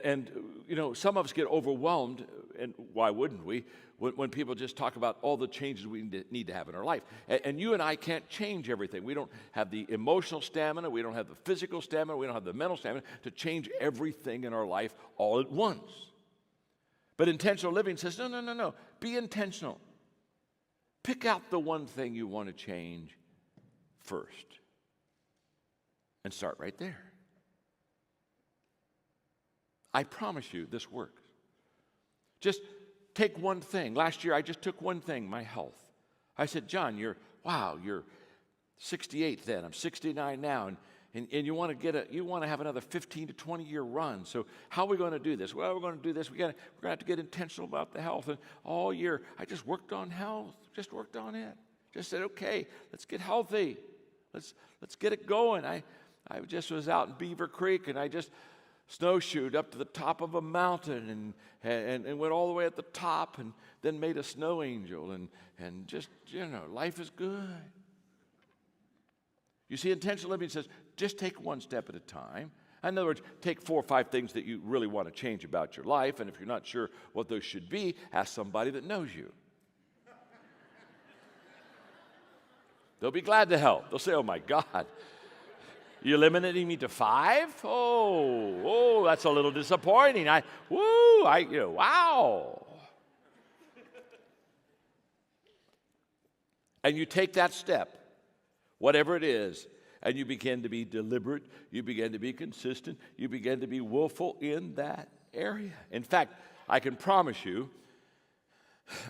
And some of us get overwhelmed, and why wouldn't we, when people just talk about all the changes we need to have in our life. And you and I can't change everything. We don't have the emotional stamina, we don't have the physical stamina, we don't have the mental stamina to change everything in our life all at once. But intentional living says, no. Be intentional. Pick out the one thing you want to change first. And start right there. I promise you this works. Just take one thing. Last year I just took one thing, my health. I said, John, you're 68 then. I'm 69 now. And you want to have another 15 to 20 year run. So how are we going to do this? Well, we're going to do this. We're going to have to get intentional about the health. And all year I just worked on health. Just worked on it. Just said, okay, let's get healthy. Let's get it going. I just was out in Beaver Creek and I just snowshoed up to the top of a mountain and went all the way at the top and then made a snow angel and just, life is good. You see, intentional living says, just take one step at a time. In other words, take 4 or 5 things that you really want to change about your life, and if you're not sure what those should be, ask somebody that knows you. They'll be glad to help. They'll say, oh my God, you're limiting me to 5? Oh, that's a little disappointing. Wow. And you take that step, whatever it is, and you begin to be deliberate, you begin to be consistent, you begin to be willful in that area. In fact, I can promise you,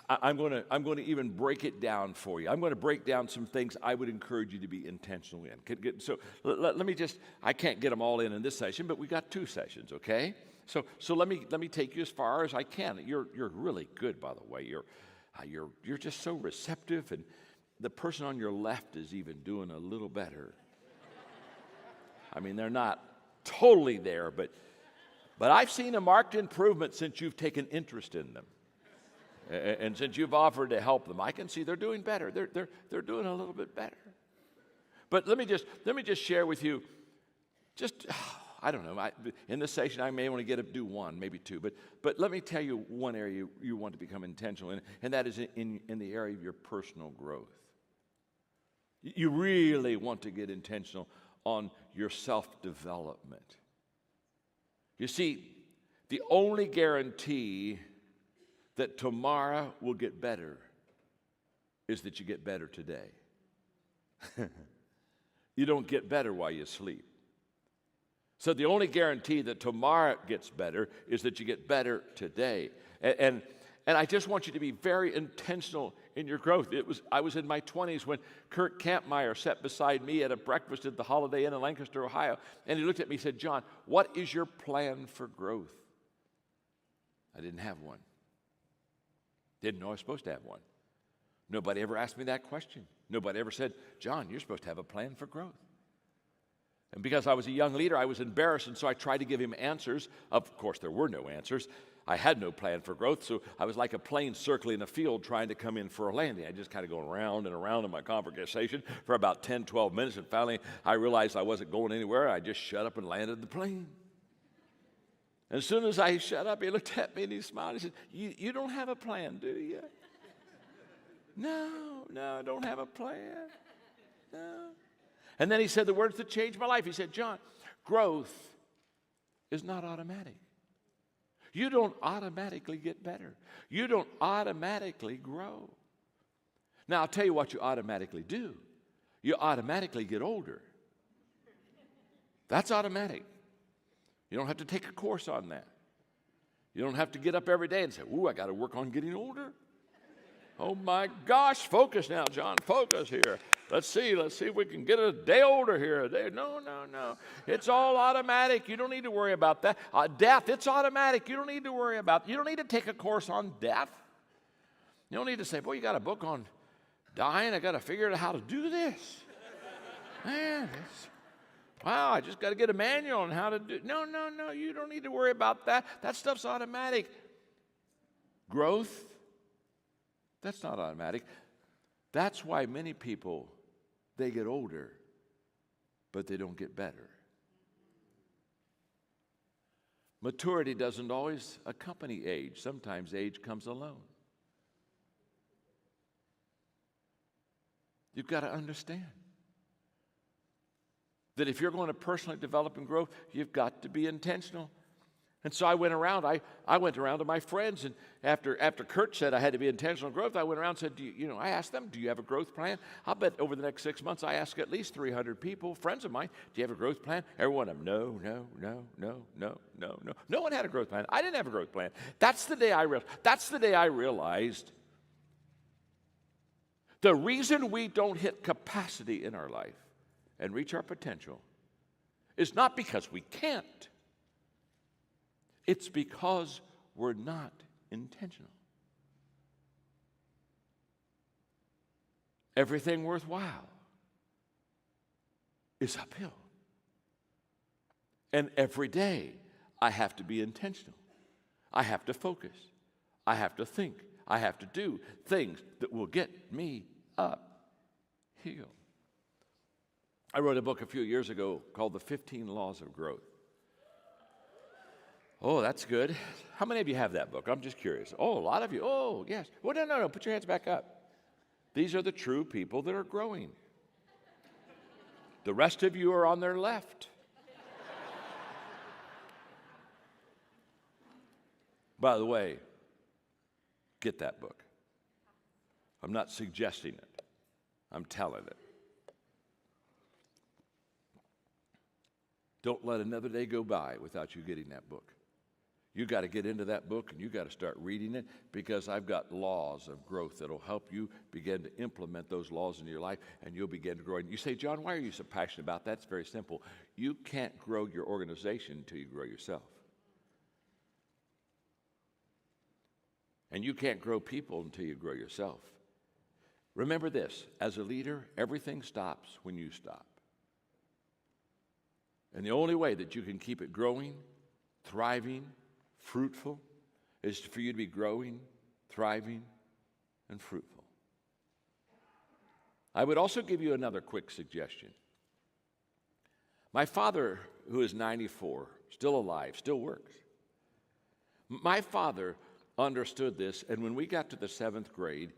I'm going to even break it down for you. I'm going to break down some things I would encourage you to be intentional in. So let me I can't get them all in this session, but we got 2 sessions, okay? So let me take you as far as I can. You're really good, by the way. You're just so receptive, and the person on your left is even doing a little better. I mean, they're not totally there, but I've seen a marked improvement since you've taken interest in them. And since you've offered to help them, I can see they're doing better. They're doing a little bit better. But let me just share with you. I don't know. In this session, I may want to do 1, maybe 2. But let me tell you one area you want to become intentional in, and that is in the area of your personal growth. You really want to get intentional on your self-development. You see, the only guarantee that tomorrow will get better is that you get better today. You don't get better while you sleep. So the only guarantee that tomorrow gets better is that you get better today. And I just want you to be very intentional in your growth. I was in my 20s when Kurt Kampmeyer sat beside me at a breakfast at the Holiday Inn in Lancaster, Ohio, and he looked at me and said, John, what is your plan for growth? I didn't have one. Didn't know I was supposed to have one. Nobody ever asked me that question. Nobody ever said, John, you're supposed to have a plan for growth. And because I was a young leader, I was embarrassed, and so I tried to give him answers. Of course, there were no answers. I had no plan for growth, so I was like a plane circling a field trying to come in for a landing. I just kind of going around and around in my conversation for about 10, 12 minutes, and finally I realized I wasn't going anywhere. I just shut up and landed the plane. And as soon as I shut up, he looked at me and he smiled. He said, you don't have a plan, do you? No, I don't have a plan. No. And then he said the words that changed my life. He said, John, growth is not automatic. You don't automatically get better. You don't automatically grow. Now, I'll tell you what you automatically do. You automatically get older. That's automatic. You don't have to take a course on that. You don't have to get up every day and say, ooh, I got to work on getting older. Oh my gosh, focus now, John, focus here. Let's see if we can get a day older here. No. It's all automatic. You don't need to worry about that. Death, it's automatic. You don't need to worry about. You don't need to take a course on death. You don't need to say, boy, you got a book on dying. I got to figure out how to do this. Man, wow, I just got to get a manual on how to do. No. You don't need to worry about that. That stuff's automatic. Growth, that's not automatic. That's why many people, they get older, but they don't get better. Maturity doesn't always accompany age. Sometimes age comes alone. You've got to understand that if you're going to personally develop and grow, you've got to be intentional. And so I went around to my friends, and after Kurt said I had to be intentional in growth, I went around and said, I asked them, do you have a growth plan? I'll bet over the next 6 months I asked at least 300 people, friends of mine, do you have a growth plan? Every one of them, no. No one had a growth plan. I didn't have a growth plan. That's the day I realized the reason we don't hit capacity in our life and reach our potential is not because we can't. It's because we're not intentional. Everything worthwhile is uphill. And every day I have to be intentional. I have to focus. I have to think. I have to do things that will get me uphill. I wrote a book a few years ago called The 15 Laws of Growth. Oh, that's good. How many of you have that book? I'm just curious. Oh, a lot of you. Oh, yes. Well, no. Put your hands back up. These are the true people that are growing. The rest of you are on their left. By the way, get that book. I'm not suggesting it. I'm telling it. Don't let another day go by without you getting that book. You got to get into that book and you got to start reading it, because I've got laws of growth that'll help you begin to implement those laws in your life, and you'll begin to grow. And you say, John, why are you so passionate about that? It's very simple. You can't grow your organization until you grow yourself. And you can't grow people until you grow yourself. Remember this, as a leader, everything stops when you stop. And the only way that you can keep it growing, thriving, fruitful, is for you to be growing, thriving, and fruitful. I would also give you another quick suggestion. My father, who is 94, still alive, still works. My father understood this, and when we got to the 7th grade,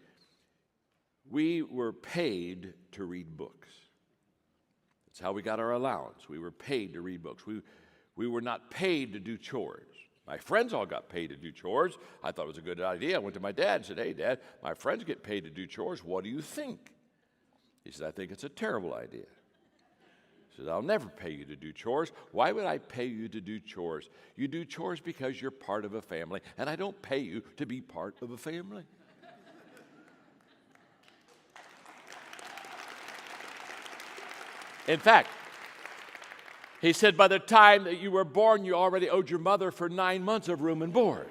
we were paid to read books. That's how we got our allowance. We were paid to read books. We were not paid to do chores. My friends all got paid to do chores. I thought it was a good idea. I went to my dad and said, hey, Dad, my friends get paid to do chores. What do you think? He said, I think it's a terrible idea. He said, I'll never pay you to do chores. Why would I pay you to do chores? You do chores because you're part of a family, and I don't pay you to be part of a family. In fact, he said, by the time that you were born, you already owed your mother for 9 months of room and board.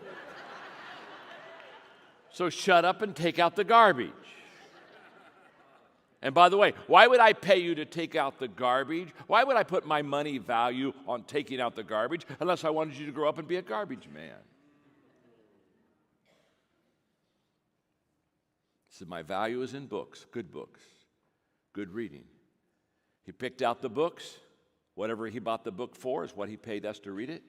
So shut up and take out the garbage. And by the way, why would I pay you to take out the garbage? Why would I put my money value on taking out the garbage unless I wanted you to grow up and be a garbage man? He said, my value is in books, good reading. He picked out the books. Whatever he bought the book for is what he paid us to read it.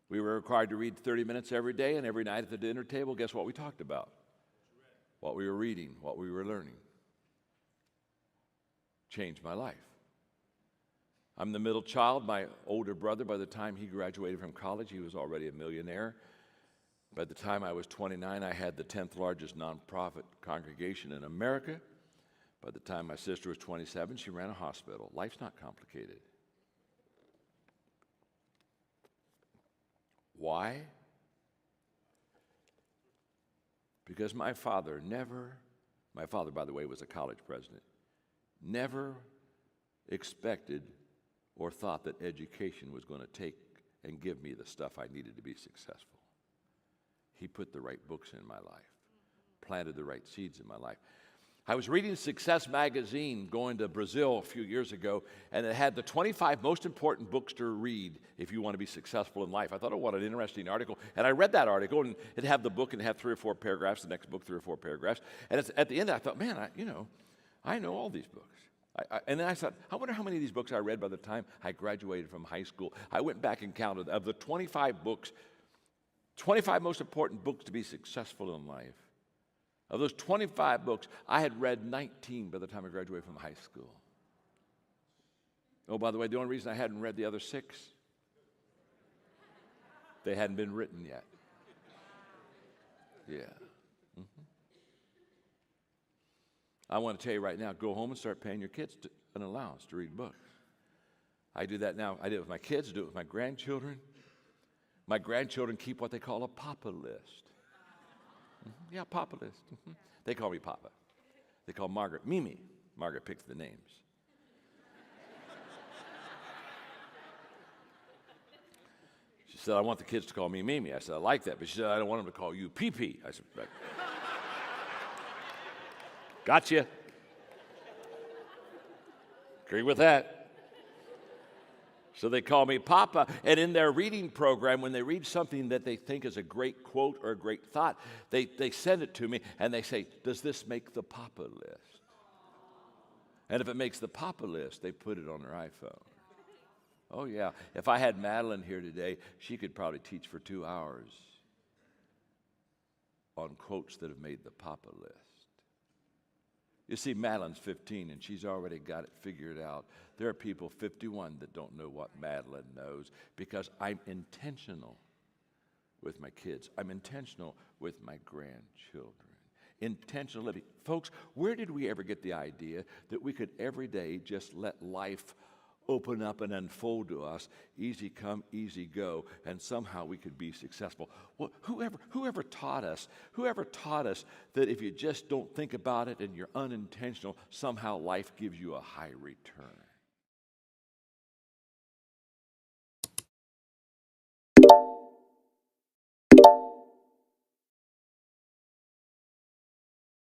We were required to read 30 minutes every day, and every night at the dinner table, guess what we talked about? What we were reading, what we were learning. Changed my life. I'm the middle child. My older brother, by the time he graduated from college, he was already a millionaire. By the time I was 29, I had the 10th largest nonprofit congregation in America. By the time my sister was 27, she ran a hospital. Life's not complicated. Why? Because my father, by the way, was a college president, never expected or thought that education was going to take and give me the stuff I needed to be successful. He put the right books in my life, planted the right seeds in my life. I was reading Success magazine going to Brazil a few years ago, and it had the 25 most important books to read if you want to be successful in life. I thought, oh, what an interesting article. And I read that article, and it had the book and it had 3 or 4 paragraphs, the next book 3 or 4 paragraphs. And at the end, I thought, man, I know all these books. And then I thought, I wonder how many of these books I read by the time I graduated from high school. I went back and counted. Of the 25 books, 25 most important books to be successful in life. Of those 25 books, I had read 19 by the time I graduated from high school. Oh, by the way, the only reason I hadn't read the other 6, they hadn't been written yet. Yeah. I want to tell you right now, go home and start paying your kids an allowance to read books. I do that now. I do it with my kids, I do it with my grandchildren. My grandchildren keep what they call a Papa list. Yeah, Papa list. They call me Papa. They call Margaret Mimi. Margaret picks the names. She said, I want the kids to call me Mimi. I said, I like that. But she said, I don't want them to call you Pee-Pee. I said, gotcha. Agree with that. So they call me Papa, and in their reading program, when they read something that they think is a great quote or a great thought, they send it to me, and they say, does this make the Papa list? And if it makes the Papa list, they put it on their iPhone. Oh, yeah. If I had Madeline here today, she could probably teach for 2 hours on quotes that have made the Papa list. You see, Madeline's 15, and she's already got it figured out. There are people 51 that don't know what Madeline knows because I'm intentional with my kids. I'm intentional with my grandchildren. Intentional living. Folks, where did we ever get the idea that we could every day just let life open up and unfold to us, easy come, easy go, and somehow we could be successful? Well, whoever taught us that if you just don't think about it and you're unintentional, somehow life gives you a high return?